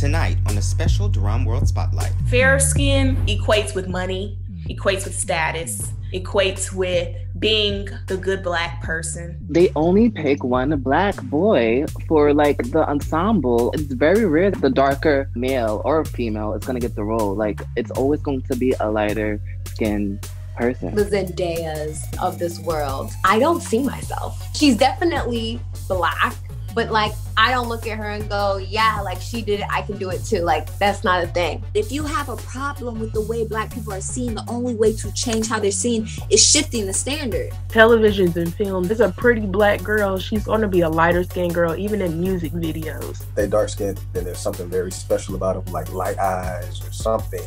Tonight on a special DERONWORLD Spotlight. Fair skin equates with money, equates with status, equates with being the good Black person. They only pick one Black boy for like the ensemble. It's very rare that the darker male or female is gonna get the role. Like, it's always going to be a lighter skinned person. The Zendayas of this world. I don't see myself. She's definitely Black, but like, I don't look at her and go, yeah, like she did it, I can do it too. Like, that's not a thing. If you have a problem with the way Black people are seen, the only way to change how they're seen is shifting the standard. Televisions and films, there's a pretty Black girl, she's gonna be a lighter skinned girl, even in music videos. They dark skinned, then there's something very special about them, like light eyes or something.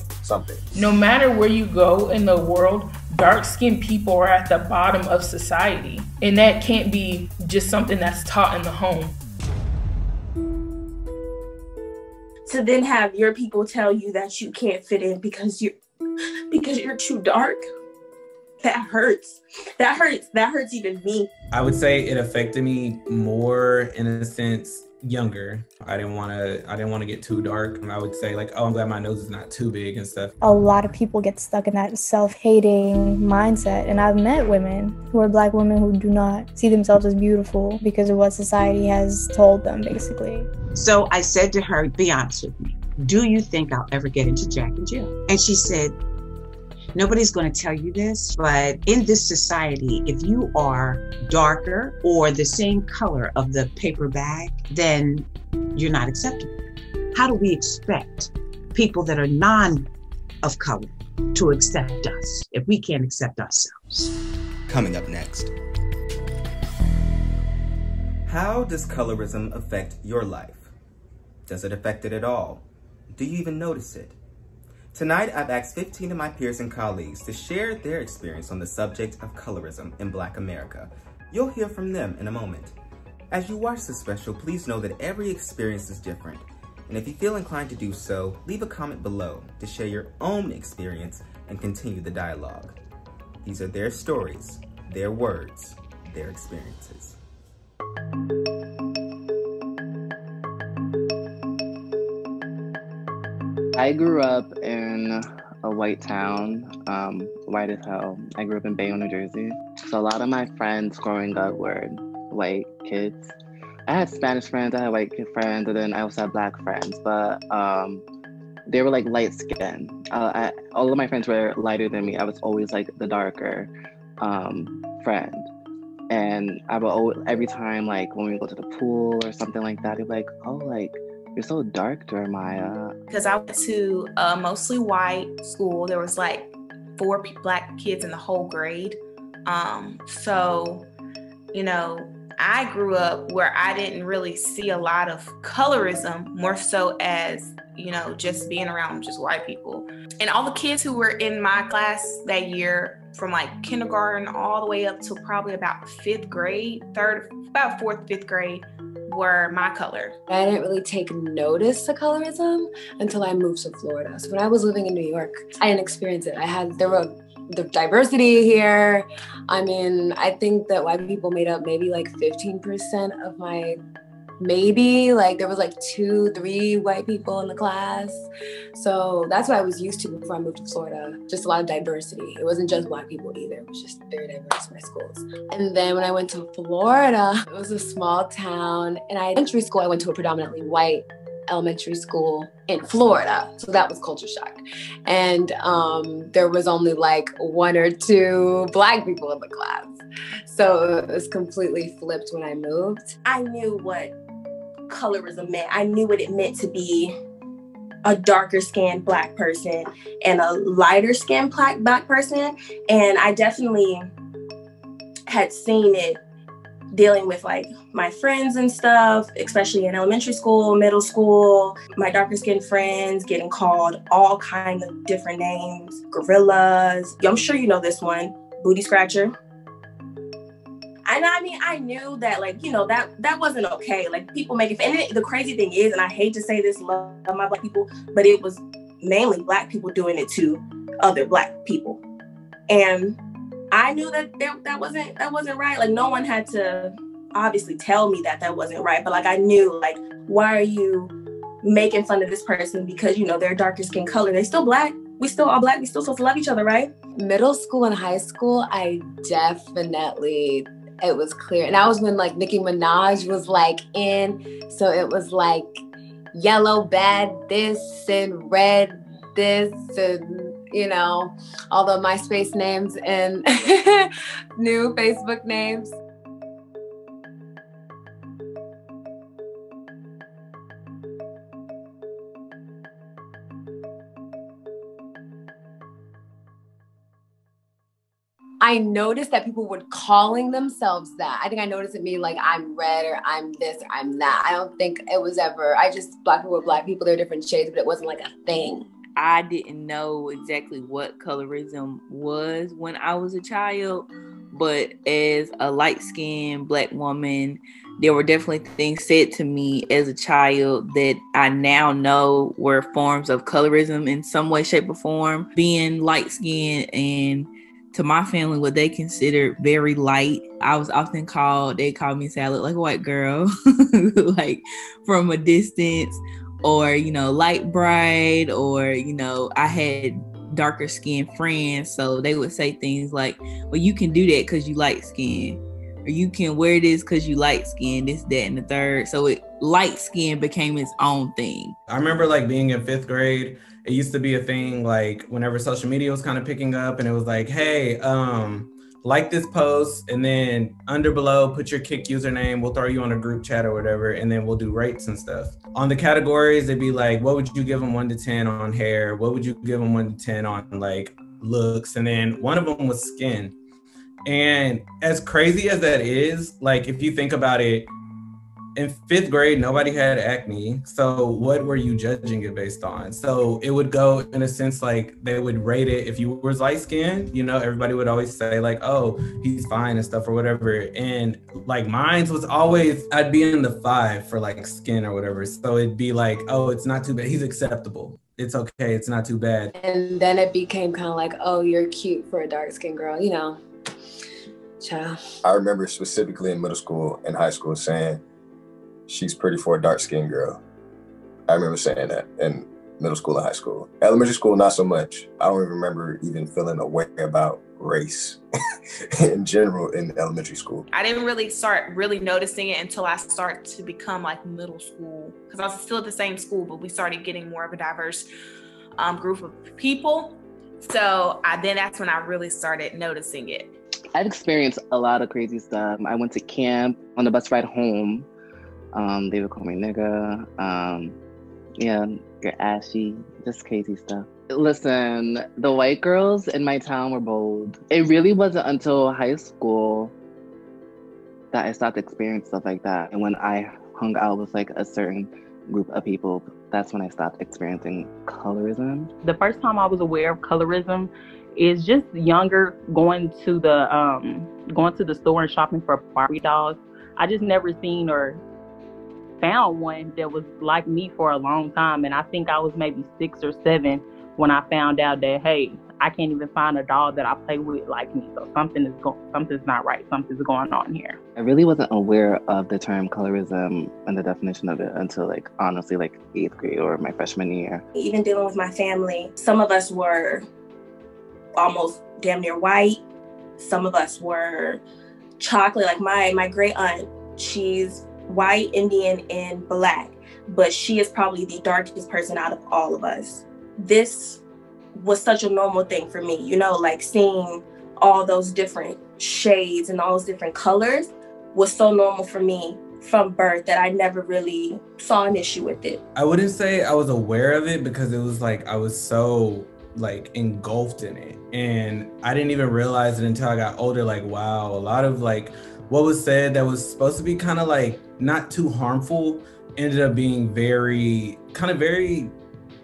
No matter where you go in the world, dark skinned people are at the bottom of society. And that can't be just something that's taught in the home. To then have your people tell you that you can't fit in because you're too dark, that hurts. That hurts even me. I would say it affected me more in a sense younger. I didn't want to get too dark. I would say like, oh, I'm glad my nose is not too big and stuff. A lot of people get stuck in that self-hating mindset, and I've met women who are Black women who do not see themselves as beautiful because of what society has told them, basically. So I said to her, be honest with me, do you think I'll ever get into Jack and Jill? And she said, nobody's going to tell you this, but in this society, if you are darker or the same color of the paper bag, then you're not acceptable. How do we expect people that are of color to accept us if we can't accept ourselves? Coming up next. How does colorism affect your life? Does it affect it at all? Do you even notice it? Tonight, I've asked 15 of my peers and colleagues to share their experience on the subject of colorism in Black America. You'll hear from them in a moment. As you watch this special, please know that every experience is different. And if you feel inclined to do so, leave a comment below to share your own experience and continue the dialogue. These are their stories, their words, their experiences. I grew up in a white town, white as hell. I grew up in Bayonne, New Jersey. So a lot of my friends growing up were white kids. I had Spanish friends, I had white kid friends, and then I also had Black friends, but they were like light skinned. All of my friends were lighter than me. I was always like the darker friend. And I would always, every time like when we go to the pool or something like that, they'd be like, oh, like, you're so dark, Jeremiah. Because I went to a mostly white school. There was like 4 Black kids in the whole grade. So, you know, I grew up where I didn't really see a lot of colorism, more so as, you know, just being around just white people. And all the kids who were in my class that year, from like kindergarten all the way up to probably about 5th grade, about 4th, 5th grade, were my color. I didn't really take notice to colorism until I moved to Florida. So when I was living in New York, I didn't experience it. There were the diversity here. I mean, I think that white people made up maybe like 15% of my, there was like 2, 3 white people in the class. So that's what I was used to before I moved to Florida. Just a lot of diversity. It wasn't just Black people either. It was just very diverse, my schools. And then when I went to Florida, it was a small town. And elementary school, I went to a predominantly white elementary school in Florida. So that was culture shock. And there was only like 1 or 2 Black people in the class. So it was completely flipped when I moved. I knew what colorism meant. I knew what it meant to be a darker skinned Black person and a lighter skinned Black person. And I definitely had seen it dealing with like my friends and stuff, especially in elementary school, middle school, my darker skinned friends getting called all kinds of different names, gorillas. I'm sure you know this one, booty scratcher. And I mean, I knew that, like, you know, that wasn't okay. Like, people make it, and the crazy thing is, and I hate to say this, love my Black people, but it was mainly Black people doing it to other Black people. And I knew that wasn't right. Like, no one had to obviously tell me that wasn't right, but like, I knew, like, why are you making fun of this person because, you know, they're darker skin color. They still black. We still all black. We still supposed to love each other, right? Middle school and high school, I definitely, it was clear. And that was when like Nicki Minaj was like in. So it was like yellow bad this and red this and, you know, all the MySpace names and new Facebook names. I noticed that people were calling themselves that. I think I noticed it me like I'm red or I'm this or I'm that. I don't think it was ever, black people were black people, they're different shades, but it wasn't like a thing. I didn't know exactly what colorism was when I was a child, but as a light-skinned black woman, there were definitely things said to me as a child that I now know were forms of colorism in some way, shape, or form. Being light-skinned and to my family, what they considered very light. I was often they called me, say I look like a white girl, like from a distance, or, you know, light bright, or, you know, I had darker skinned friends. So they would say things like, well, you can do that because you light skinned, or you can wear this because you light skinned, this, that, and the third. So light skin became its own thing. I remember like being in 5th grade, it used to be a thing like whenever social media was kind of picking up, and it was like, hey, like this post, and then below, put your Kik username, we'll throw you on a group chat or whatever, and then we'll do rates and stuff. On the categories, it'd be like, what would you give them 1 to 10 on hair? What would you give them 1 to 10 on like looks? And then one of them was skin. And as crazy as that is, like if you think about it, in 5th grade, nobody had acne. So what were you judging it based on? So it would go in a sense like they would rate it. If you were light skinned, you know, everybody would always say like, oh, he's fine and stuff or whatever. And like mine was always, I'd be in the 5 for like skin or whatever. So it'd be like, oh, it's not too bad. He's acceptable. It's okay. It's not too bad. And then it became kind of like, oh, you're cute for a dark skinned girl, you know. Ciao. I remember specifically in middle school and high school saying, she's pretty for a dark-skinned girl. I remember saying that in middle school and high school. Elementary school, not so much. I don't even remember even feeling aware about race in general in elementary school. I didn't really start noticing it until I started to become like middle school, because I was still at the same school, but we started getting more of a diverse group of people. So that's when I really started noticing it. I've experienced a lot of crazy stuff. I went to camp. On the bus ride home, they would call me nigga. Yeah, you're ashy, just crazy stuff. Listen, the white girls in my town were bold. It really wasn't until high school that I started to experience stuff like that. And when I hung out with like a certain group of people, that's when I stopped experiencing colorism. The first time I was aware of colorism is just younger, going to the store and shopping for Barbie dolls. I just never seen or found one that was like me for a long time. And I think I was maybe 6 or 7 when I found out that, hey, I can't even find a doll that I play with like me. So something's not right. Something's going on here. I really wasn't aware of the term colorism and the definition of it until like, honestly, like 8th grade or my freshman year. Even dealing with my family, some of us were almost damn near white. Some of us were chocolate. Like my great aunt, she's white, Indian, and black, but she is probably the darkest person out of all of us. This was such a normal thing for me, you know, like seeing all those different shades and all those different colors was so normal for me from birth that I never really saw an issue with it. I wouldn't say I was aware of it because it was like I was so like engulfed in it, and I didn't even realize it until I got older. Like, wow, a lot of like what was said that was supposed to be kind of like not too harmful ended up being very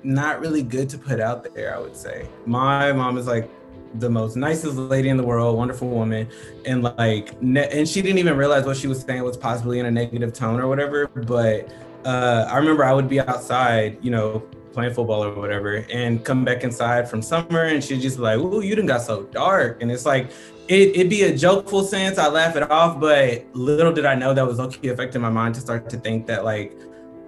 not really good to put out there, I would say. My mom is like the most nicest lady in the world, wonderful woman, and like and she didn't even realize what she was saying was possibly in a negative tone or whatever. But I remember I would be outside, you know, playing football or whatever, and come back inside from summer, and she'd just be like, "Ooh, you done got so dark." And it's like it'd be a jokeful sense. I laugh it off, but little did I know that was low-key affecting my mind to start to think that like,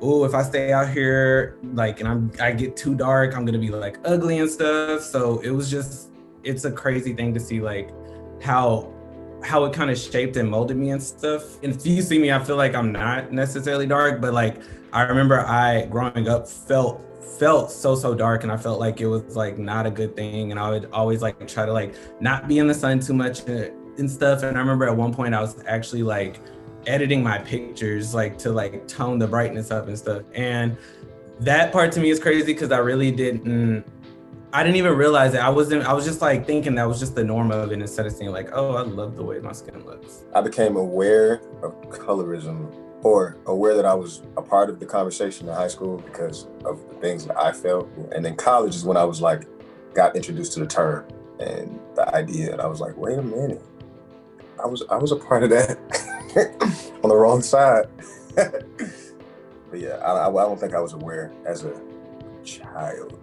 oh, if I stay out here, like, and I get too dark, I'm gonna be like ugly and stuff. So it was just, it's a crazy thing to see like how it kind of shaped and molded me and stuff. And if you see me, I feel like I'm not necessarily dark, but like, I remember growing up felt so dark, and I felt like it was like not a good thing. And I would always like try to like not be in the sun too much and stuff. And I remember at one point I was actually like editing my pictures like to like tone the brightness up and stuff. And that part to me is crazy because I really didn't even realize it. I was just like thinking that was just the norm of it instead of saying like, oh, I love the way my skin looks. I became aware of colorism, or aware that I was a part of the conversation in high school because of the things that I felt. And then college is when I was like, got introduced to the term and the idea. And I was like, wait a minute, I was a part of that on the wrong side. But yeah, I don't think I was aware as a child.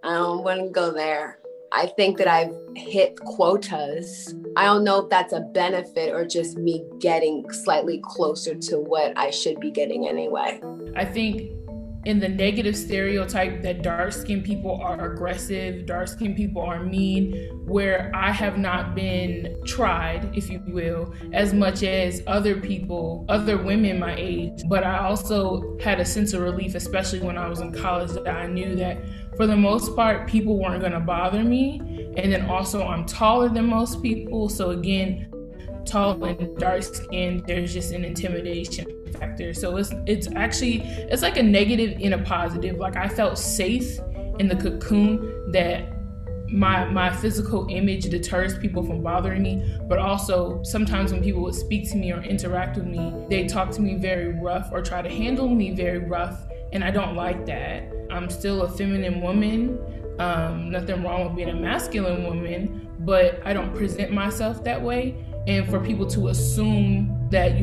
I don't want to go there. I think that I've hit quotas. I don't know if that's a benefit or just me getting slightly closer to what I should be getting anyway. I think in the negative stereotype that dark-skinned people are aggressive, dark-skinned people are mean, where I have not been tried, if you will, as much as other people, other women my age. But I also had a sense of relief, especially when I was in college, that I knew that for the most part, people weren't gonna bother me. And then also I'm taller than most people. So again, tall and dark skinned, there's just an intimidation factor. So it's like a negative and a positive. Like I felt safe in the cocoon that my physical image deters people from bothering me, but also sometimes when people would speak to me or interact with me, they talk to me very rough or try to handle me very rough, and I don't like that. I'm still a feminine woman. Nothing wrong with being a masculine woman, but I don't present myself that way. And for people to assume that,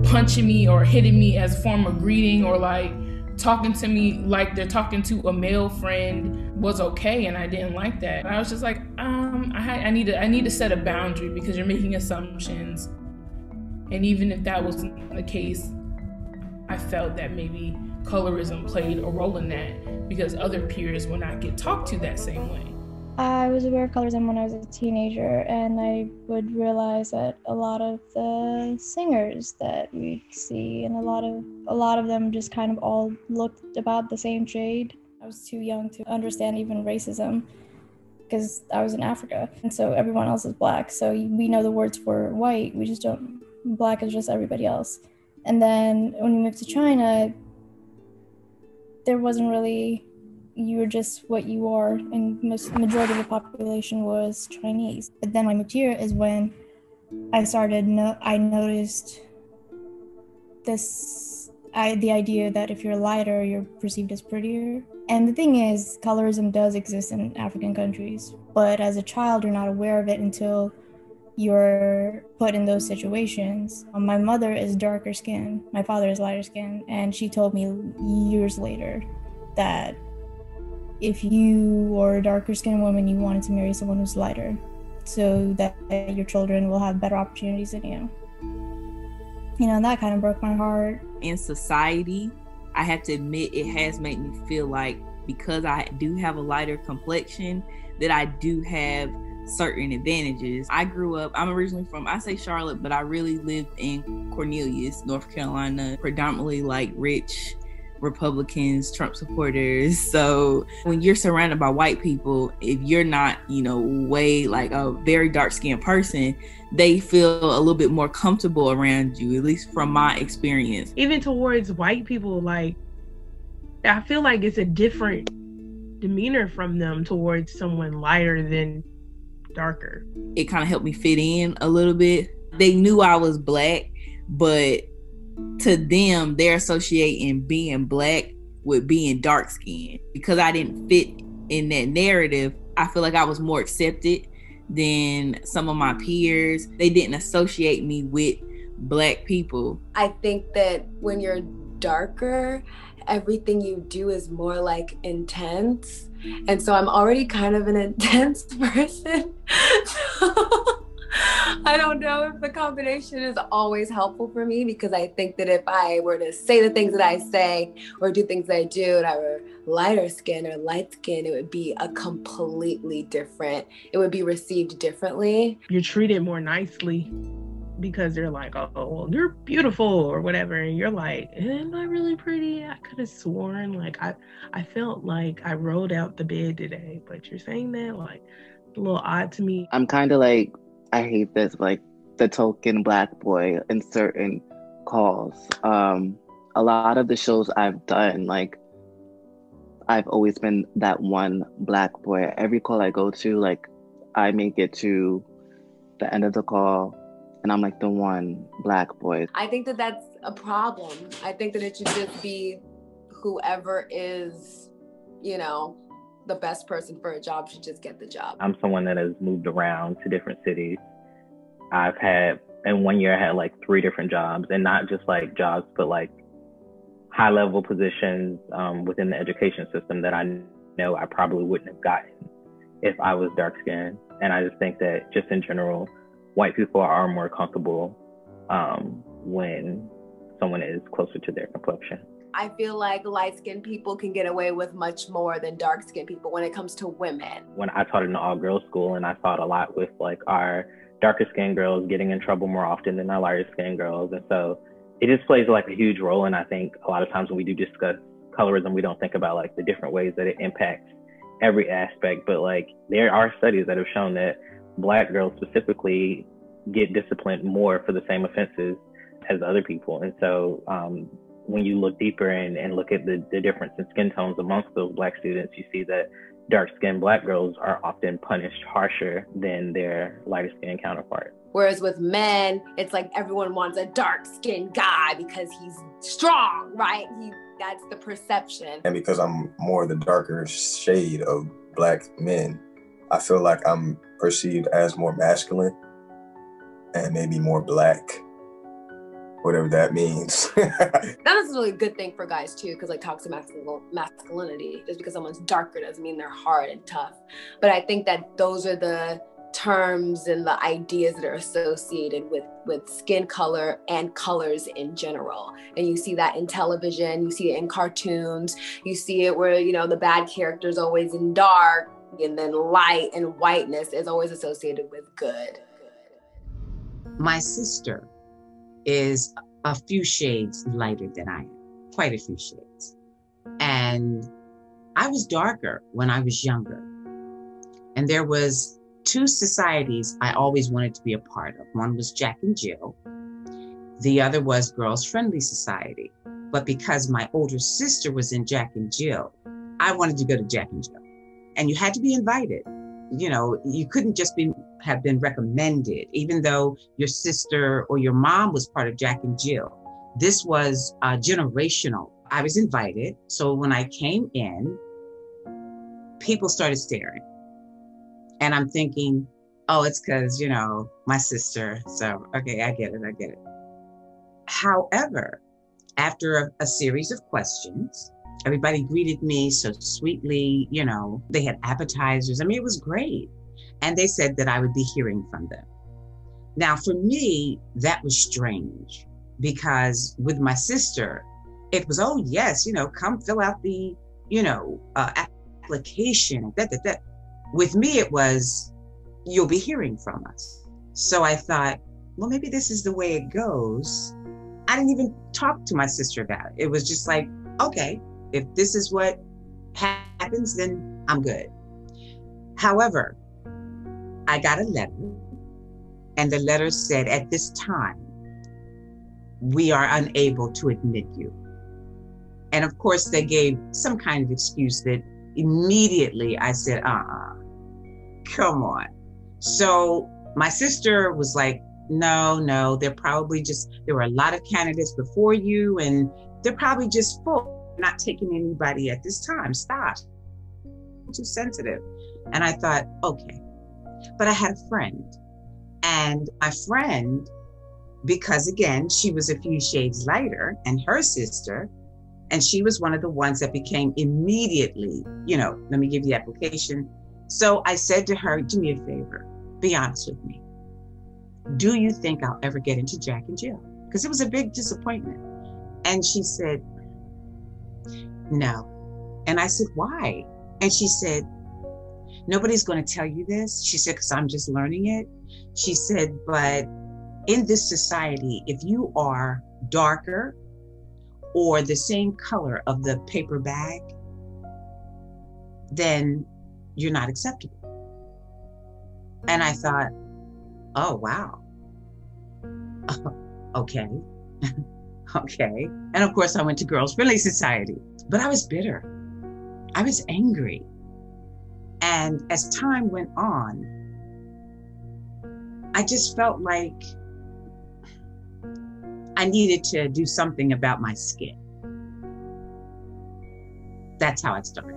punching me or hitting me as a form of greeting or like talking to me like they're talking to a male friend was okay, and I didn't like that. I was just like, I need to set a boundary because you're making assumptions. And even if that wasn't the case, I felt that maybe colorism played a role in that because other peers will not get talked to that same way. I was aware of colorism when I was a teenager, and I would realize that a lot of the singers that we see, and a lot of them just kind of all looked about the same shade. I was too young to understand even racism because I was in Africa, and so everyone else is black. So we know the words for white, we just don't. Black is just everybody else. And then when we moved to China, there wasn't really, you were just what you are, and majority of the population was Chinese. But then when I moved here is when I noticed the idea that if you're lighter, you're perceived as prettier. And the thing is, colorism does exist in African countries, but as a child, you're not aware of it until you're put in those situations. My mother is darker skinned, my father is lighter skinned, and she told me years later that if you are a darker skinned woman, you wanted to marry someone who's lighter so that your children will have better opportunities than you. That kind of broke my heart. In society, I have to admit it has made me feel like because I do have a lighter complexion, that I do have certain advantages. I grew up, I'm originally from, I say Charlotte, but I really lived in Cornelius, North Carolina, predominantly like rich Republicans, Trump supporters. So when you're surrounded by white people, if you're not, way like a very dark-skinned person, they feel a little bit more comfortable around you, at least from my experience. Even towards white people, like, I feel like it's a different demeanor from them towards someone lighter than darker. It kind of helped me fit in a little bit. They knew I was black, but to them, they're associating being black with being dark skinned. Because I didn't fit in that narrative, I feel like I was more accepted than some of my peers. They didn't associate me with black people. I think that when you're darker, everything you do is more like intense. And so I'm already kind of an intense person. I don't know if the combination is always helpful for me, because I think that if I were to say the things that I say or do things that I do and I were lighter skin or light skin, it would be a completely different, it would be received differently. You're treated more nicely because they're like, oh, well, you're beautiful or whatever. And you're like, am I really pretty? I could have sworn like I felt like I rolled out the bed today, but you're saying that, like, a little odd to me. I'm kind of like, I hate this, like the token Black boy in certain calls. A lot of the shows I've done, like I've always been that one Black boy. Every call I go to, like I make it to the end of the call and I'm like the one Black boy. I think that that's a problem. I think that it should just be whoever is, you know, the best person for a job should just get the job. I'm someone that has moved around to different cities. I've had, in 1 year, I had like 3 different jobs, and not just like jobs, but like high level positions within the education system that I know I probably wouldn't have gotten if I was dark skinned. And I just think that just in general, white people are more comfortable when someone is closer to their complexion. I feel like light-skinned people can get away with much more than dark-skinned people when it comes to women. When I taught in an all-girls school, and I thought a lot with like our darker-skinned girls getting in trouble more often than our lighter-skinned girls. And so it just plays like a huge role. And I think a lot of times when we do discuss colorism, we don't think about like the different ways that it impacts every aspect. But like there are studies that have shown that Black girls specifically get disciplined more for the same offenses as other people. And so when you look deeper and look at the difference in skin tones amongst those Black students, you see that dark-skinned Black girls are often punished harsher than their lighter-skinned counterparts. Whereas with men, it's like everyone wants a dark-skinned guy because he's strong, right? That's the perception. And because I'm more the darker shade of Black men, I feel like I'm perceived as more masculine and maybe more Black. Whatever that means. That is really a good thing for guys too, because like toxic masculinity, just because someone's darker doesn't mean they're hard and tough. But I think that those are the terms and the ideas that are associated with skin color and colors in general. And you see that in television, you see it in cartoons, you see it where, you know, the bad character's always in dark, and then light and whiteness is always associated with good. My sister is a few shades lighter than I am, quite a few shades. And I was darker when I was younger. And there was 2 societies I always wanted to be a part of. One was Jack and Jill. The other was Girls Friendly Society. But because my older sister was in Jack and Jill, I wanted to go to Jack and Jill. And you had to be invited. You know, you couldn't just have been recommended, even though your sister or your mom was part of Jack and Jill. This was generational. I was invited. So when I came in, people started staring. And I'm thinking, oh, it's because, you know, my sister. So, okay, I get it. However, after a series of questions, everybody greeted me so sweetly, you know, they had appetizers. I mean, it was great. And they said that I would be hearing from them. Now, for me, that was strange because with my sister, it was, oh, yes, you know, come fill out the, you know, application. With me, it was, you'll be hearing from us. So I thought, well, maybe this is the way it goes. I didn't even talk to my sister about it. It was just like, okay, if this is what happens, then I'm good. However, I got a letter, and the letter said, at this time, we are unable to admit you. And of course, they gave some kind of excuse that immediately I said, come on. So my sister was like, no, they're probably there were a lot of candidates before you, and they're probably just full. Not taking anybody at this time. Stop. Too sensitive. And I thought, okay. But I had a friend. And my friend, because again, she was a few shades lighter, and her sister And she was one of the ones that became immediately, let me give you the application. So I said to her, do me a favor, be honest with me. Do you think I'll ever get into Jack and Jill? Because it was a big disappointment. And she said, no. And I said, why? And she said, nobody's going to tell you this. She said, because I'm just learning it. She said, but in this society, if you are darker or the same color of the paper bag, then you're not acceptable. And I thought, oh, wow. Okay. Okay. And of course I went to Girls Friendly Society, but I was bitter. I was angry. And as time went on, I just felt like I needed to do something about my skin. That's how it started.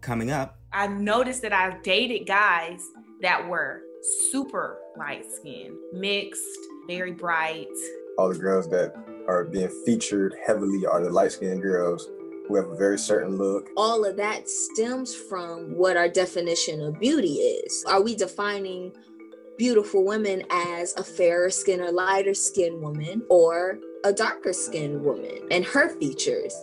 Coming up, I noticed that I dated guys that were super light skinned, mixed, very bright. All the girls that are being featured heavily are the light-skinned girls who have a very certain look. All of that stems from what our definition of beauty is. Are we defining beautiful women as a fairer skin or lighter skinned woman, or a darker skinned woman and her features?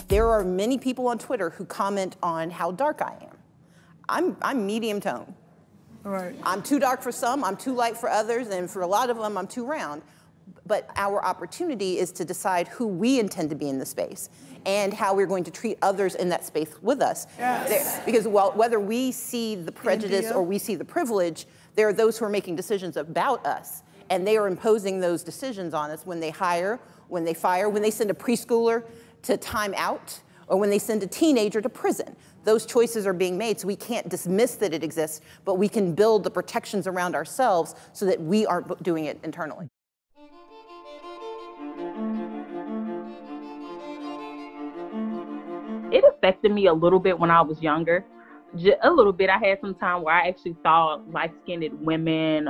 There are many people on Twitter who comment on how dark I am. I'm medium tone. Right. I'm too dark for some, I'm too light for others, and for a lot of them, I'm too round. But our opportunity is to decide who we intend to be in the space and how we're going to treat others in that space with us. Yes. Because whether we see the prejudice or we see the privilege, there are those who are making decisions about us, and they are imposing those decisions on us when they hire, when they fire, when they send a preschooler to time out, or when they send a teenager to prison. Those choices are being made, so we can't dismiss that it exists, but we can build the protections around ourselves so that we aren't doing it internally. It affected me a little bit when I was younger. A little bit. I had some time where I actually thought light-skinned women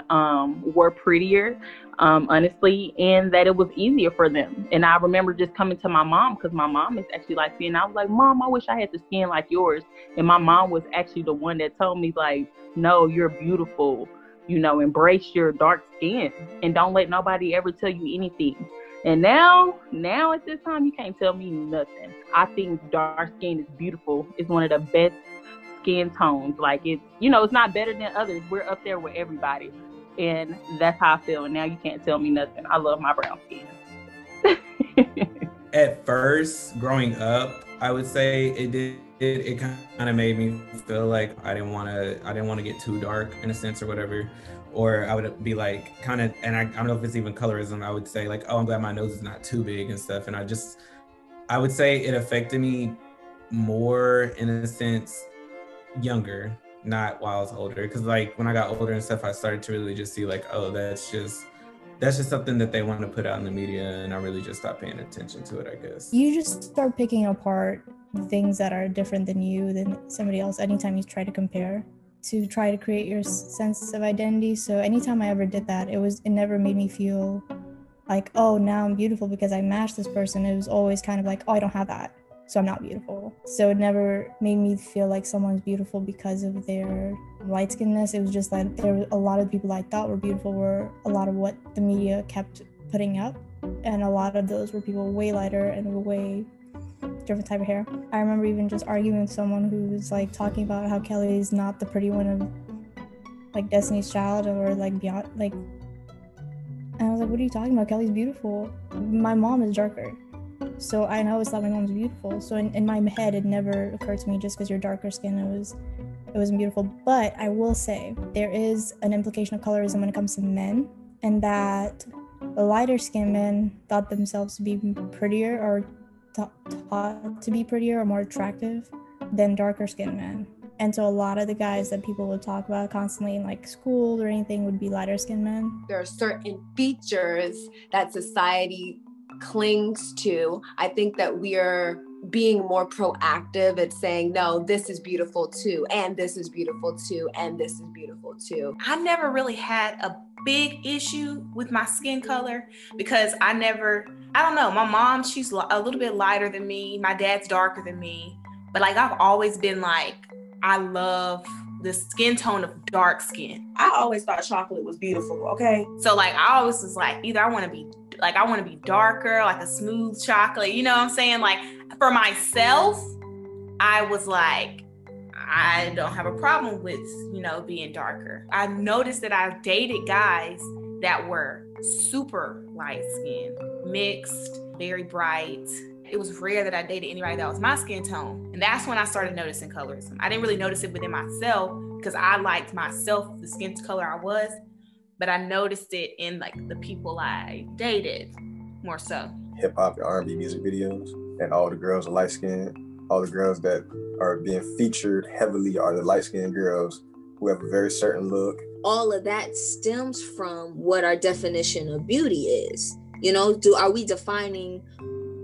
were prettier, honestly, and that it was easier for them. And I remember just coming to my mom, because my mom is actually light-skinned. I was like, Mom, I wish I had the skin like yours. And my mom was actually the one that told me, like, no, you're beautiful. Embrace your dark skin and don't let nobody ever tell you anything. And now at this time, you can't tell me nothing. I think dark skin is beautiful. It's one of the best skin tones. Like, it's not better than others. We're up there with everybody, and that's how I feel. And now you can't tell me nothing. I love my brown skin. At first, growing up, I would say it kind of made me feel like I didn't want to get too dark in a sense or whatever. Or I would be like and I don't know if it's even colorism. I would say like, oh, I'm glad my nose is not too big and stuff. And I would say it affected me more in a sense younger, not while I was older. Because like when I got older and stuff, I started to really just see like, oh, that's just something that they want to put out in the media, and I really just stopped paying attention to it, I guess. You just start picking apart things that are different than you, than somebody else, anytime you try to compare, to try to create your sense of identity. So anytime I ever did that, it never made me feel like, oh, now I'm beautiful because I matched this person. It was always kind of like, oh, I don't have that, so I'm not beautiful. So it never made me feel like someone's beautiful because of their light-skinnedness. It was just that there were a lot of people I thought were beautiful were a lot of what the media kept putting up. And a lot of those were people way lighter and way different type of hair. I remember even just arguing with someone who was like talking about how Kelly is not the pretty one of like Destiny's Child or like Beyond, like, and I was like, what are you talking about? Kelly's beautiful. My mom is darker. So I always thought my mom was beautiful. So in my head, it never occurred to me just because you're darker skin, it wasn't beautiful. But I will say there is an implication of colorism when it comes to men, and that the lighter skinned men thought themselves to be prettier or taught to be prettier or more attractive than darker skinned men. And so a lot of the guys that people would talk about constantly in like school or anything would be lighter skinned men. There are certain features that society clings to. I think that we are being more proactive at saying, no, this is beautiful too, and this is beautiful too, and this is beautiful too. I never really had a big issue with my skin color because I don't know, my mom, she's a little bit lighter than me. My dad's darker than me. But like, I've always been like, I love the skin tone of dark skin. I always thought chocolate was beautiful, okay? So like, I always was like, either I want to be darker, like a smooth chocolate, you know what I'm saying? Like, for myself, I was like, I don't have a problem with, being darker. I noticed that I dated guys that were super light skinned, mixed, very bright. It was rare that I dated anybody that was my skin tone. And that's when I started noticing colorism. I didn't really notice it within myself because I liked myself, the skin color I was, but I noticed it in like the people I dated more so. Hip hop and R&B music videos, and all the girls are light skinned. All the girls that are being featured heavily are the light skinned girls who have a very certain look. All of that stems from what our definition of beauty is. Are we defining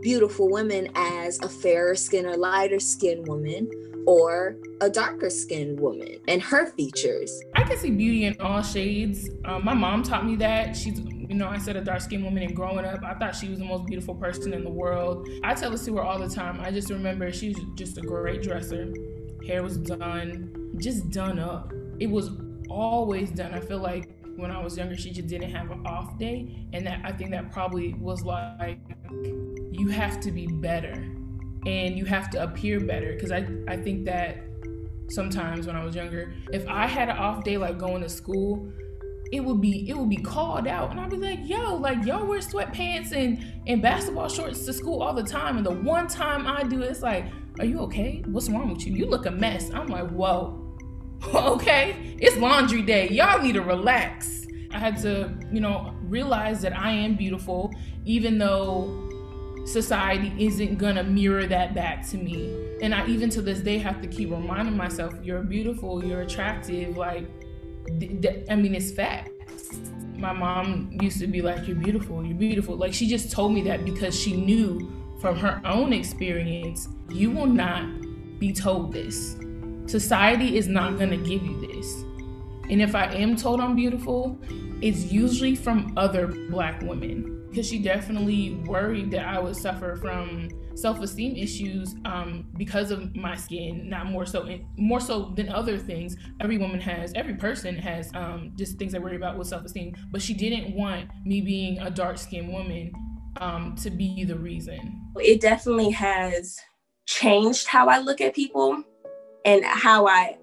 beautiful women as a fairer skin or lighter skin woman, or a darker skinned woman and her features? I can see beauty in all shades. My mom taught me that. She's, I said a dark skinned woman, and growing up, I thought she was the most beautiful person in the world. I tell this to her all the time. I just remember she was just a great dresser. Hair was done, just done up. It was always done. I feel like when I was younger, she just didn't have an off day. And I think that probably was like, you have to be better and you have to appear better. Because I think that sometimes when I was younger, if I had an off day, like going to school, it would be called out. And I'd be like, y'all wear sweatpants and basketball shorts to school all the time. And the one time I do, it's like, are you okay? What's wrong with you? You look a mess. I'm like, whoa, okay, it's laundry day. Y'all need to relax. I had to, realize that I am beautiful, even though society isn't gonna mirror that back to me. And I, even to this day, have to keep reminding myself, you're beautiful, you're attractive. Like, it's facts. My mom used to be like, you're beautiful, you're beautiful. Like, she just told me that because she knew from her own experience, you will not be told this. Society is not gonna give you this. And if I am told I'm beautiful, it's usually from other Black women. Because she definitely worried that I would suffer from self-esteem issues because of my skin, not more so than other things. Every person has just things I worry about with self-esteem. But she didn't want me being a dark-skinned woman to be the reason. It definitely has changed how I look at people and how I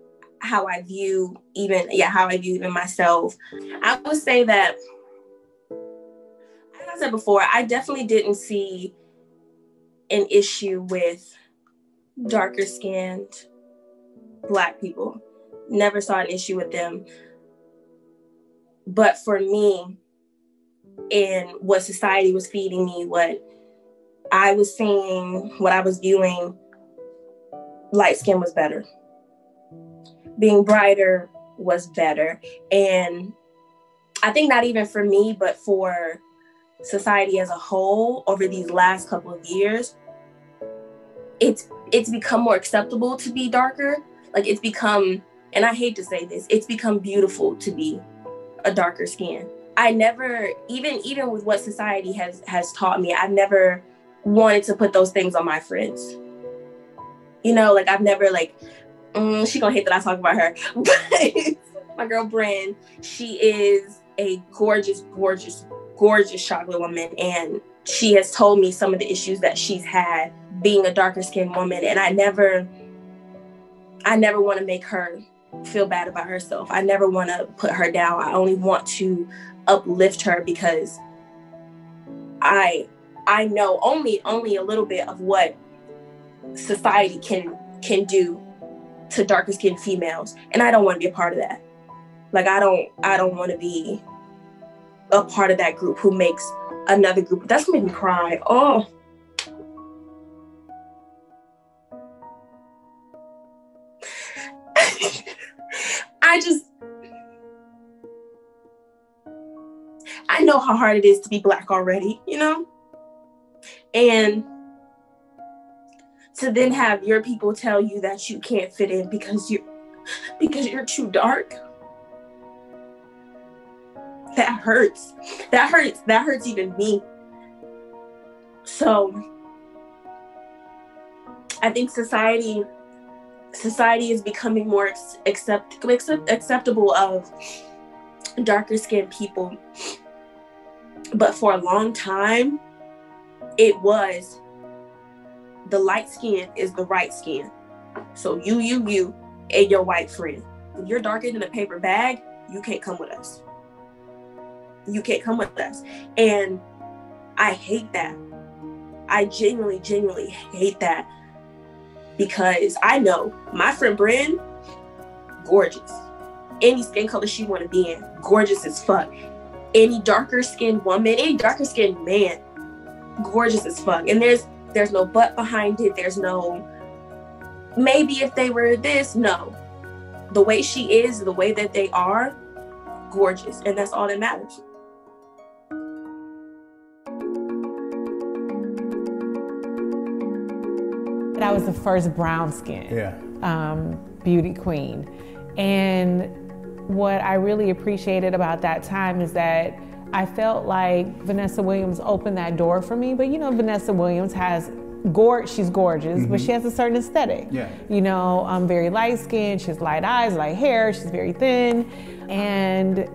view even myself. I would say that, as I said before, I definitely didn't see an issue with darker skinned Black people. Never saw an issue with them. But for me, in what society was feeding me, what I was seeing, what I was viewing, light skin was better. Being brighter was better. And I think not even for me, but for society as a whole over these last couple of years, it's become more acceptable to be darker. Like, it's become, and I hate to say this, it's become beautiful to be a darker skin. I never, even with what society has taught me, I've never wanted to put those things on my friends. I've never she gonna hate that I talk about her, but my girl Bryn, she is a gorgeous, gorgeous, gorgeous chocolate woman, and she has told me some of the issues that she's had being a darker skinned woman, and I never want to make her feel bad about herself. I never want to put her down. I only want to uplift her because I know only a little bit of what society can do to darker skinned females, and I don't want to be a part of that. Like, I don't want to be a part of that group who makes another group. That's gonna make me cry. Oh. I know how hard it is to be Black already, you know? And to then have your people tell you that you can't fit in because you're too dark. That hurts. That hurts even me. So I think society is becoming more acceptable of darker skinned people. But for a long time, it was the light skin is the right skin. So you and your white friend. If you're darker than a paper bag, you can't come with us. You can't come with us. And I hate that. I genuinely hate that. Because I know my friend Bryn, gorgeous. Any skin color she want to be in, gorgeous as fuck. Any darker skinned woman, any darker skinned man, gorgeous as fuck. And there's no butt behind it. There's no, maybe if they were this, no. The way she is, the way that they are, gorgeous. And that's all that matters. I was the first brown skin beauty queen. And what I really appreciated about that time is that I felt like Vanessa Williams opened that door for me. But you know, Vanessa Williams has, she's gorgeous, but she has a certain aesthetic. Yeah. You know, I'm very light skinned, she has light eyes, light hair, she's very thin. And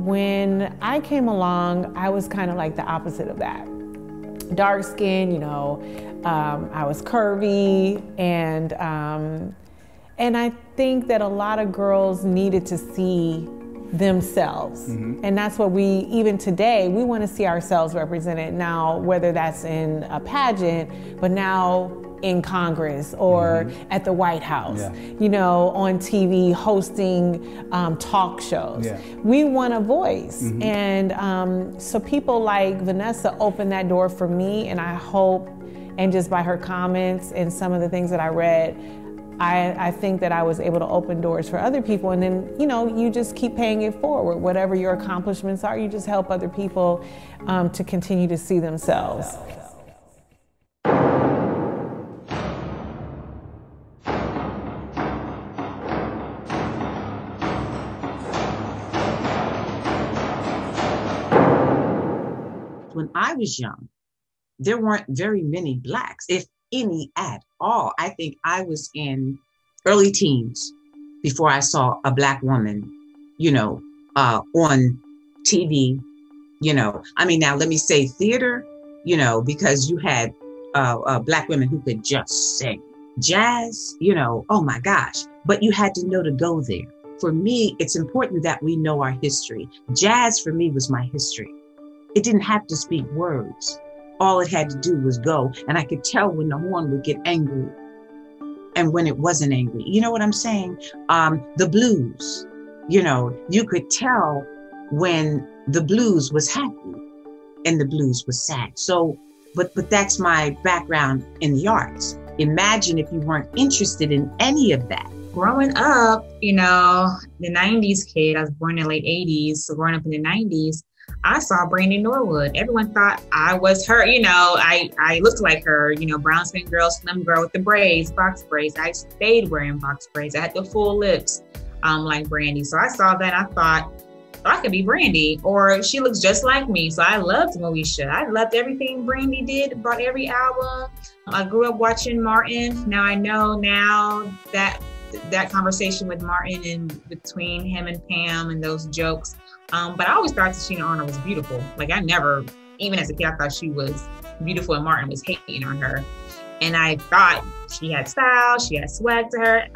when I came along, I was kind of like the opposite of that. Dark skin, you know, I was curvy, and I think that a lot of girls needed to see themselves. And that's what even today, we want to see ourselves represented now, whether that's in a pageant, but now in Congress or at the White House, you know, on TV, hosting talk shows. We want a voice. And so people like Vanessa opened that door for me, and I hope, and just by her comments and some of the things that I read, I think that I was able to open doors for other people. And then, you know, you just keep paying it forward. Whatever your accomplishments are, you just help other people to continue to see themselves. When I was young, there weren't very many Blacks, if any at all. I think I was in early teens before I saw a Black woman, you know, on TV, you know. I mean, now let me say theater, you know, because you had Black women who could just sing. Jazz, you know, oh my gosh, but you had to know to go there. For me, it's important that we know our history. Jazz for me was my history. It didn't have to speak words. All it had to do was go. And I could tell when the horn would get angry and when it wasn't angry. You know what I'm saying? The blues, you know, you could tell when the blues was happy and the blues was sad. So, but that's my background in the arts. Imagine if you weren't interested in any of that. Growing up, you know, the 90s kid, I was born in the late 80s. So growing up in the 90s, I saw Brandy Norwood. Everyone thought I was her. You know, I looked like her, you know, brown skin girl, slim girl with the braids, box braids. I stayed wearing box braids. I had the full lips like Brandy. So I saw that. I thought, I could be Brandy, or she looks just like me. So I loved Moesha. I loved everything Brandy did, bought every album. I grew up watching Martin. Now I know that conversation with Martin and between him and Pam and those jokes. But I always thought Tichina Arnold was beautiful. Like I never, even as a kid, I thought she was beautiful and Martin was hating on her. And I thought she had style, she had swag to her.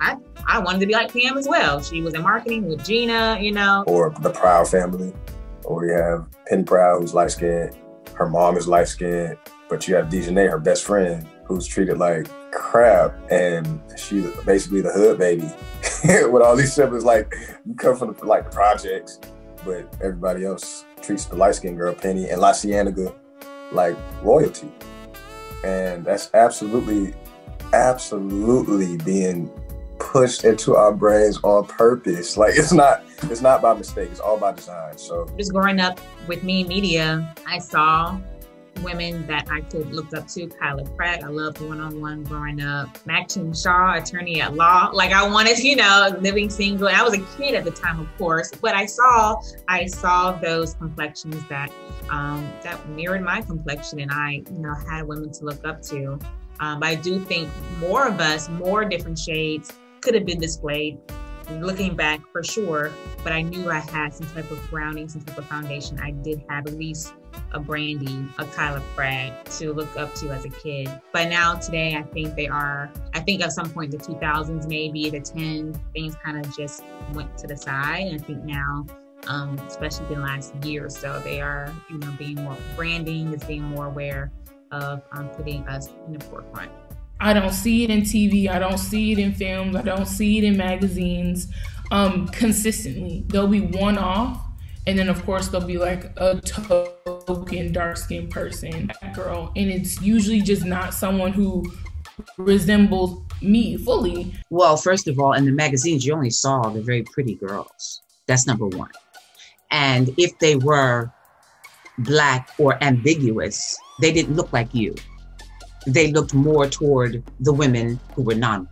I wanted to be like Pam as well. She was in marketing with Gina, you know. Or the Proud family. Or you have Penny Proud, who's light-skinned. Her mom is light-skinned. But you have Dejanay, her best friend, who's treated like crap. And she's basically the hood baby. With all these siblings, like, you come from the projects. But everybody else treats the light-skinned girl, Penny, and La Cienega like royalty. And that's absolutely being pushed into our brains on purpose. Like it's not by mistake, it's all by design. So just growing up with me in media, I saw women that I could look up to. Kyla Pratt, I loved One-on-One growing up. Maxine Shaw, attorney at law. Like I wanted, living single. I was a kid at the time, of course, but I saw those complexions that mirrored my complexion, and I, had women to look up to. But I do think more of us, more different shades could have been displayed. Looking back, for sure, but I knew I had some type of grounding, some type of foundation. I did have at least a Brandy, a Kyla Pratt to look up to as a kid. But now today, I think at some point in the 2000s, maybe the 10, things kind of just went to the side. And I think now, especially in the last year or so, they are, being more branding, is being more aware of putting us in the forefront. I don't see it in TV. I don't see it in films. I don't see it in magazines consistently. There'll be one off, and then of course there'll be like a token dark-skinned person, girl, and it's usually just not someone who resembles me fully. Well, first of all, in the magazines, you only saw the very pretty girls. That's number one. And if they were Black or ambiguous, they didn't look like you. They looked more toward the women who were not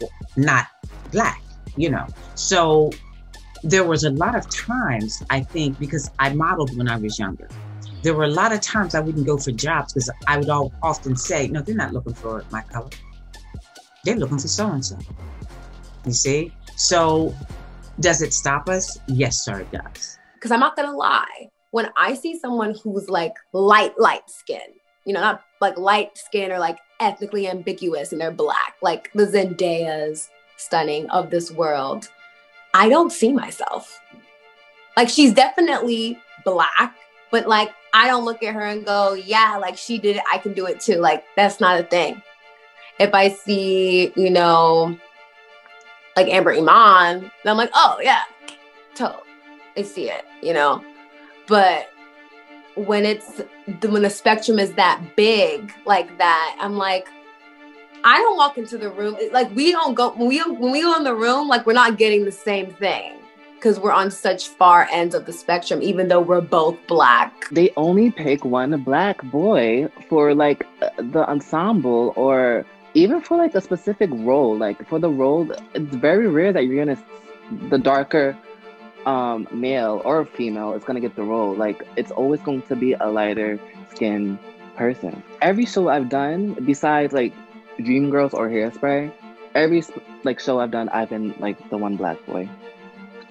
Black, So there was a lot of times, I think, because I modeled when I was younger, there were a lot of times I wouldn't go for jobs because I would often say, no, they're not looking for my color. They're looking for so-and-so. You see? So does it stop us? Yes, sir, it does. Because I'm not going to lie. When I see someone who's like light skin, not like light skin or like ethnically ambiguous and they're Black, like the Zendayas stunning of this world, I don't see myself. Like she's definitely Black, but like I don't look at her and go, yeah, like she did it, I can do it too. Like that's not a thing. If I see, like Amber Iman, then I'm like, oh yeah, totally, I see it, But when the spectrum is that big like that, I'm like, I don't walk into the room. Like we don't go, when we go in the room, like we're not getting the same thing because we're on such far ends of the spectrum, even though we're both Black. They only pick one Black boy for like the ensemble or even for like a specific role. Like for the role, it's very rare that you're gonna, the darker male or female is gonna get the role. Like it's always going to be a lighter skinned person. Every show I've done, besides like Dreamgirls or Hairspray, every like show I've done, I've been like the one Black boy,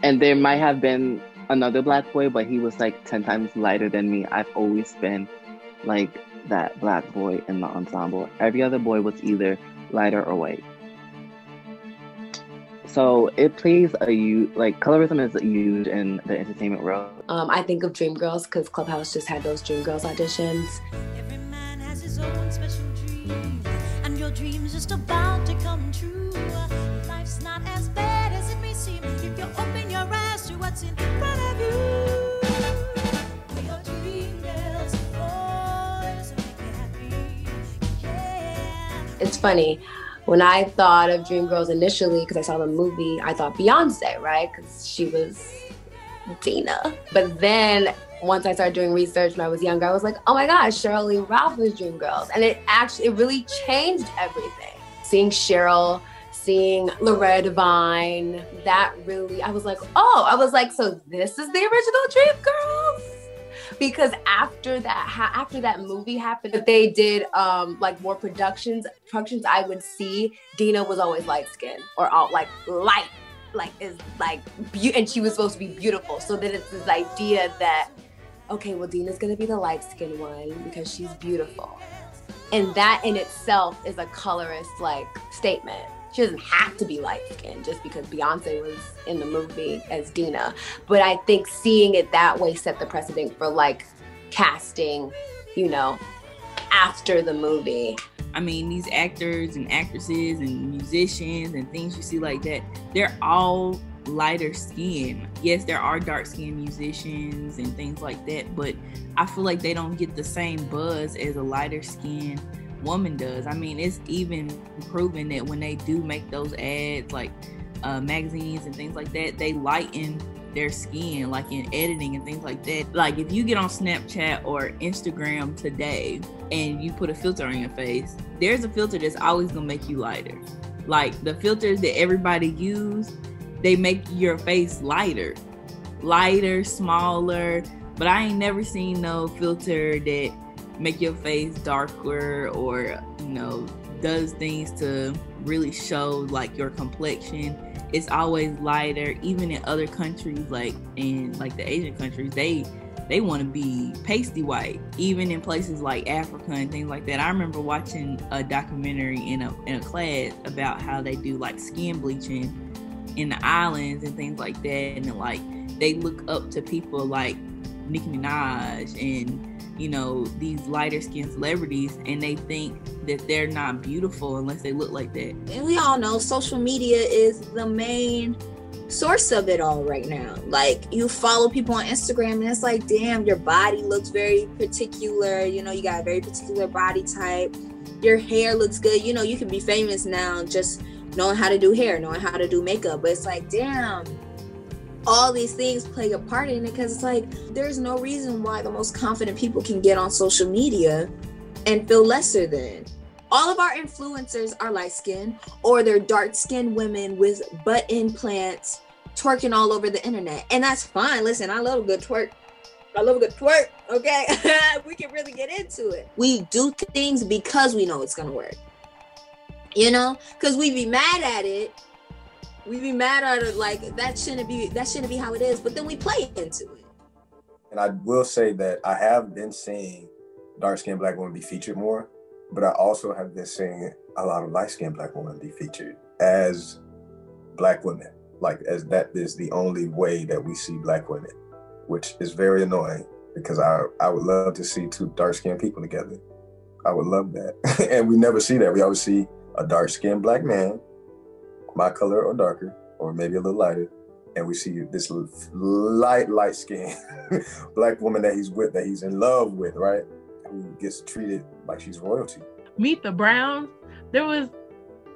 and there might have been another Black boy, but he was like 10 times lighter than me. I've always been like that Black boy in the ensemble. Every other boy was either lighter or white. So it plays like colorism is huge in the entertainment world. I think of Dreamgirls because Clubhouse just had those Dreamgirls auditions. Every man has his own special dream, and your dream's just about to come true. Life's not as bad as it may seem if you open your eyes to what's in front of you. We are Dreamgirls, boys, so make it happy. Yeah. It's funny. When I thought of Dreamgirls initially, because I saw the movie, I thought Beyonce, right? Because she was Dina. But then once I started doing research when I was younger, I was like, oh my gosh, Cheryl Lee Ralph was Dreamgirls. And it really changed everything. Seeing Cheryl, seeing Loretta Devine, that really, I was like, so this is the original Dreamgirls? Because after that movie happened, they did like more productions I would see, Dina was always light skinned or all like light, like is like and she was supposed to be beautiful. So then it's this idea that, okay, well Dina's gonna be the light skinned one because she's beautiful. And that in itself is a colorist like statement. She doesn't have to be light-skinned just because Beyonce was in the movie as Dina. But I think seeing it that way set the precedent for like casting, after the movie. I mean, these actors and actresses and musicians and things you see like that, they're all lighter skin. Yes, there are dark skinned musicians and things like that, but I feel like they don't get the same buzz as a lighter skinned woman does. I mean, it's even proven that when they do make those ads, like magazines and things like that, they lighten their skin, like in editing and things like that. Like if you get on Snapchat or Instagram today and you put a filter on your face, there's a filter that's always gonna make you lighter. Like the filters that everybody use, they make your face lighter, smaller. But I ain't never seen no filter that make your face darker or, you know, does things to really show like your complexion. It's always lighter. Even in other countries, like in like the Asian countries, they want to be pasty white. Even in places like Africa and things like that. I remember watching a documentary in a class about how they do like skin bleaching in the islands and things like that, and like they look up to people like Nicki Minaj and, you know, these lighter skinned celebrities, and they think that they're not beautiful unless they look like that. And we all know social media is the main source of it all right now. Like you follow people on Instagram and it's like, damn, your body looks very particular. You know, you got a very particular body type. Your hair looks good. You know, you can be famous now just knowing how to do hair, knowing how to do makeup. But it's like, damn, all these things play a part in it, because it's like there's no reason why the most confident people can get on social media and feel lesser than. All of our influencers are light-skinned, or they're dark-skinned women with butt implants twerking all over the internet. And that's fine. Listen, I love a good twerk. Okay? We can really get into it. We do things because we know it's gonna work. You know? Because we be mad at it. We be mad at it like that shouldn't be how it is, but then we play into it. And I will say that I have been seeing dark-skinned Black women be featured more, but I also have been seeing a lot of light-skinned Black women be featured as Black women, like as that is the only way that we see Black women, which is very annoying because I would love to see two dark-skinned people together. I would love that. And we never see that. We always see a dark-skinned Black man, my color or darker, or maybe a little lighter, and we see this light skin Black woman that he's with, that he's in love with, right? Who gets treated like she's royalty. Meet the Browns. There was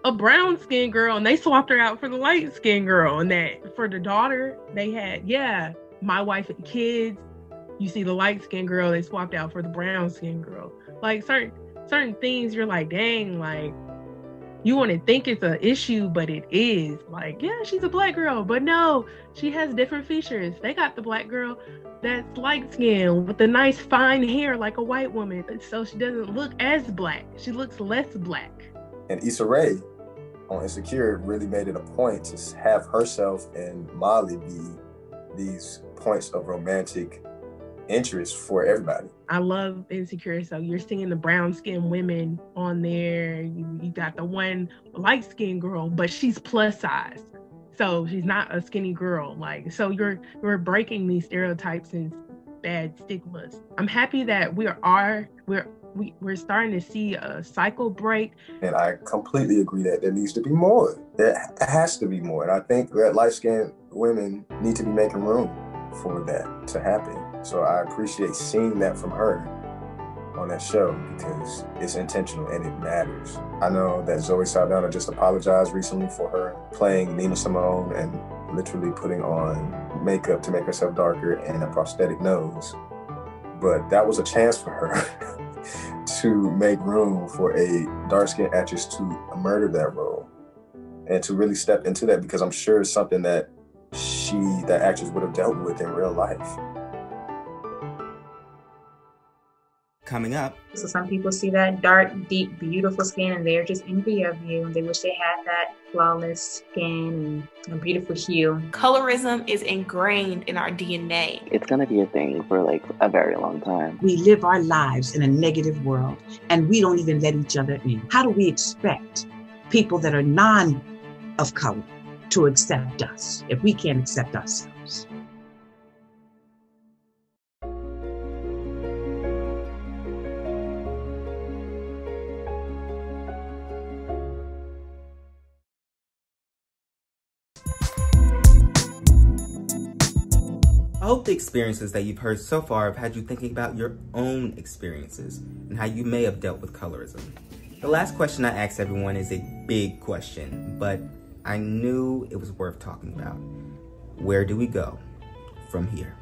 a brown skinned girl and they swapped her out for the light skinned girl, and that for the daughter they had, my wife and kids. You see the light skinned girl, they swapped out for the brown skinned girl. Like certain things you're like, dang, like you want to think it's an issue, but it is. Like, yeah, she's a Black girl, but no, she has different features. They got the Black girl that's light skinned with the nice fine hair like a white woman, so she doesn't look as Black. She looks less Black. And Issa Rae on Insecure really made it a point to have herself and Molly be these points of romantic interest for everybody. I love Insecure. So you're seeing the brown skinned women on there. You got the one light skinned girl, but she's plus size. So she's not a skinny girl. Like, so you're breaking these stereotypes and bad stigmas. I'm happy that we're starting to see a cycle break. And I completely agree that there needs to be more. There has to be more. And I think that light-skinned women need to be making room for that to happen. So I appreciate seeing that from her on that show because it's intentional and it matters. I know that Zoe Saldana just apologized recently for her playing Nina Simone and literally putting on makeup to make herself darker and a prosthetic nose. But that was a chance for her to make room for a dark-skinned actress to murder that role and to really step into that, because I'm sure it's something that that actress would have dealt with in real life. Coming up. So some people see that dark, deep, beautiful skin and they're just envy of you. They wish they had that flawless skin and a beautiful hue. Colorism is ingrained in our DNA. It's going to be a thing for like a very long time. We live our lives in a negative world and we don't even let each other in. How do we expect people that are non of color to accept us if we can't accept ourselves? I hope the experiences that you've heard so far have had you thinking about your own experiences and how you may have dealt with colorism. The last question I ask everyone is a big question, but I knew it was worth talking about. Where do we go from here?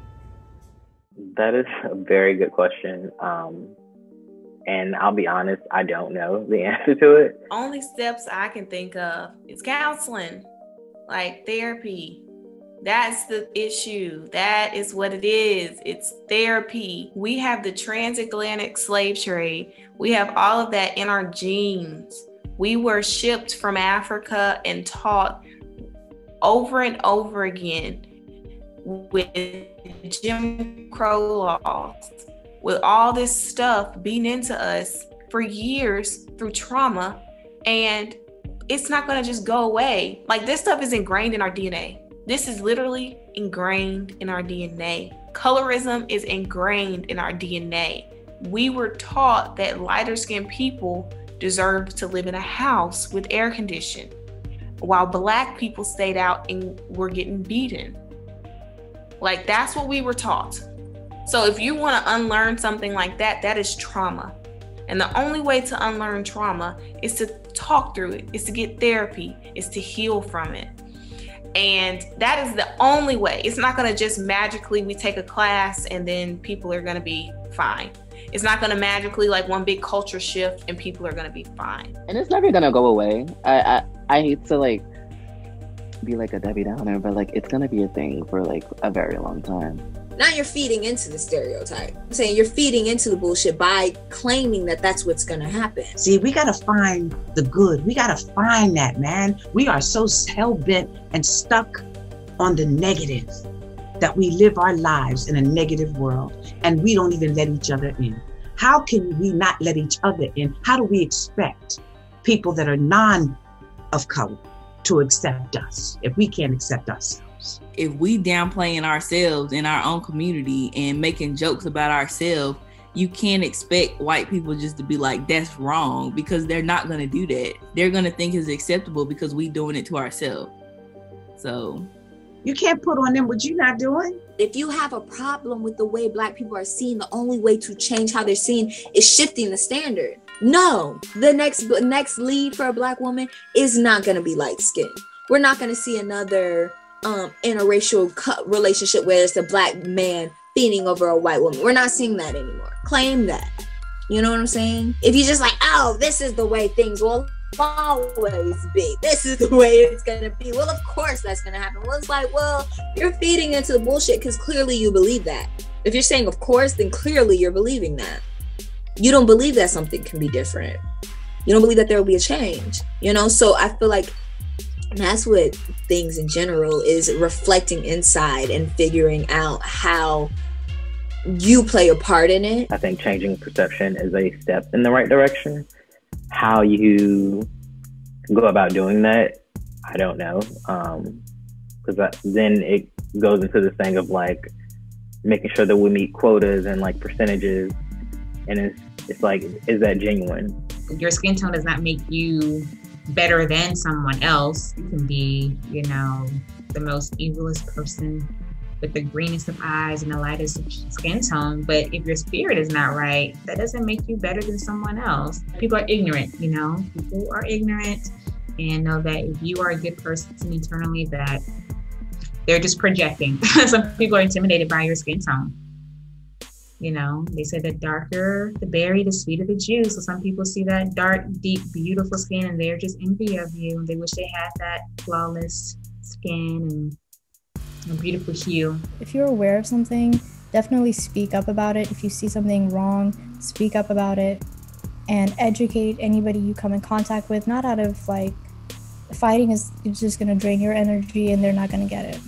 That is a very good question. And I'll be honest, I don't know the answer to it. Only steps I can think of is counseling, like therapy. That's the issue. That is what it is. It's therapy. We have the transatlantic slave trade. We have all of that in our genes. We were shipped from Africa and taught over and over again with Jim Crow laws, with all this stuff being into us for years through trauma, and it's not going to just go away. Like, this stuff is ingrained in our DNA. This is literally ingrained in our DNA. Colorism is ingrained in our DNA. We were taught that lighter skinned people deserved to live in a house with air conditioning, while Black people stayed out and were getting beaten. Like, that's what we were taught. So if you want to unlearn something like that, that is trauma. And the only way to unlearn trauma is to talk through it, is to get therapy, is to heal from it. And that is the only way. It's not going to just magically, we take a class and then people are going to be fine. It's not going to magically, like, one big culture shift and people are going to be fine. And it's never going to go away. I hate to, like, be like a Debbie Downer, but, like, it's going to be a thing for, like, a very long time. Now you're feeding into the stereotype. I'm saying you're feeding into the bullshit by claiming that that's what's going to happen. See, we got to find the good. We got to find that, man. We are so hell-bent and stuck on the negative that we live our lives in a negative world and we don't even let each other in. How can we not let each other in? How do we expect people that are of color to accept us if we can't accept ourselves? If we downplaying ourselves in our own community and making jokes about ourselves, you can't expect white people just to be like, that's wrong, because they're not going to do that. They're going to think it's acceptable because we doing it to ourselves. So you can't put on them what you're not doing. If you have a problem with the way Black people are seen, the only way to change how they're seen is shifting the standard. No, the next lead for a Black woman is not going to be light skinned. We're not going to see another interracial relationship where it's a Black man feeding over a white woman. We're not seeing that anymore. Claim that. You know what I'm saying? If you just like, oh, this is the way things will always be. This is the way it's gonna be. Well, of course that's gonna happen. Well, it's like, well, you're feeding into the bullshit because clearly you believe that. If you're saying of course, then clearly you're believing that. You don't believe that something can be different. You don't believe that there will be a change. You know, so I feel like that's what things in general is, reflecting inside and figuring out how you play a part in it. I think changing perception is a step in the right direction. How you go about doing that, I don't know. Because then it goes into this thing of like making sure that we meet quotas and like percentages. And it's like, is that genuine? Your skin tone does not make you better than someone else. You can be, you know, the most evilest person with the greenest of eyes and the lightest skin tone, but if your spirit is not right, that doesn't make you better than someone else. People are ignorant, you know, people are ignorant, and know that if you are a good person internally, that they're just projecting. Some people are intimidated by your skin tone. You know, they say the darker the berry, the sweeter the juice. So some people see that dark, deep, beautiful skin and they're just envy of you. They wish they had that flawless skin and a beautiful hue. If you're aware of something, definitely speak up about it. If you see something wrong, speak up about it and educate anybody you come in contact with. Not out of like, fighting is just gonna drain your energy and they're not gonna get it.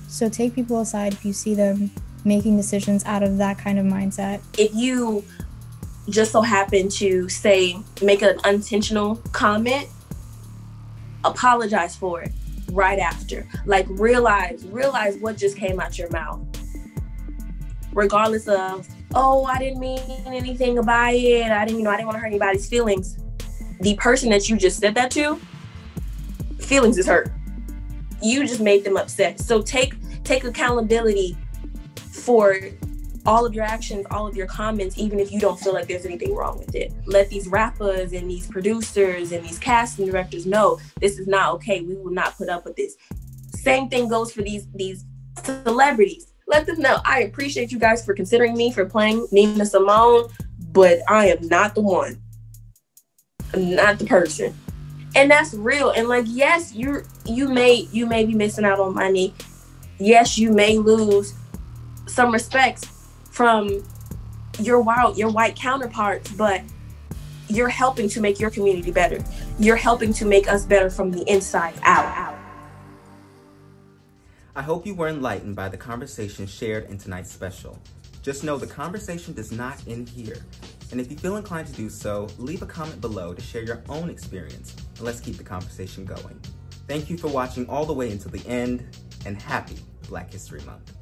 So take people aside if you see them making decisions out of that kind of mindset. If you just so happen to say, make an unintentional comment, apologize for it right after. Like realize what just came out your mouth. Regardless of, oh, I didn't mean anything by it. I didn't want to hurt anybody's feelings. The person that you just said that to, feelings is hurt. You just made them upset. So take accountability for all of your actions, all of your comments, even if you don't feel like there's anything wrong with it. Let these rappers and these producers and these casting directors know this is not okay. We will not put up with this. Same thing goes for these celebrities. Let them know, I appreciate you guys for considering me for playing Nina Simone, but I am not the one. I'm not the person. And that's real. And like, yes, you may be missing out on money. Yes, you may lose some respect from your white counterparts, but you're helping to make your community better. You're helping to make us better from the inside out. I hope you were enlightened by the conversation shared in tonight's special. Just know the conversation does not end here. And if you feel inclined to do so, leave a comment below to share your own experience, and let's keep the conversation going. Thank you for watching all the way until the end, and happy Black History Month.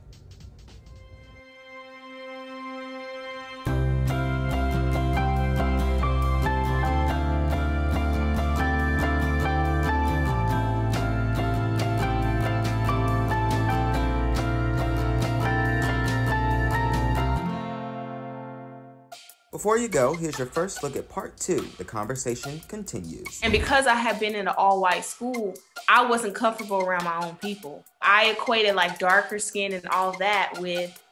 Before you go, here's your first look at part 2. The conversation continues. And because I had been in an all-white school, I wasn't comfortable around my own people. I equated like darker skin and all that with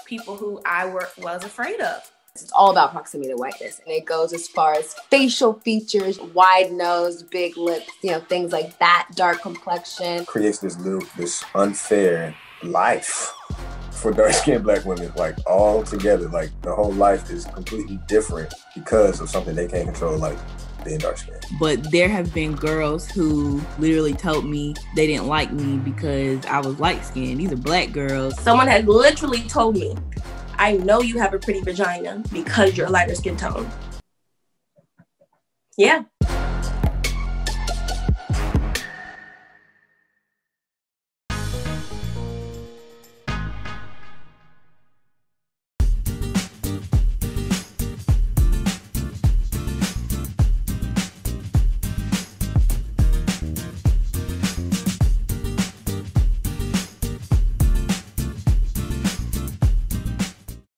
people who I was afraid of. It's all about proximity to whiteness, and it goes as far as facial features, wide nose, big lips, things like that, dark complexion. Creates this unfair life for dark-skinned Black women, like all together, like the whole life is completely different because of something they can't control, like being dark-skinned. But there have been girls who literally told me they didn't like me because I was light-skinned. These are Black girls. Someone had literally told me, I know you have a pretty vagina because you're a lighter skin tone. Yeah.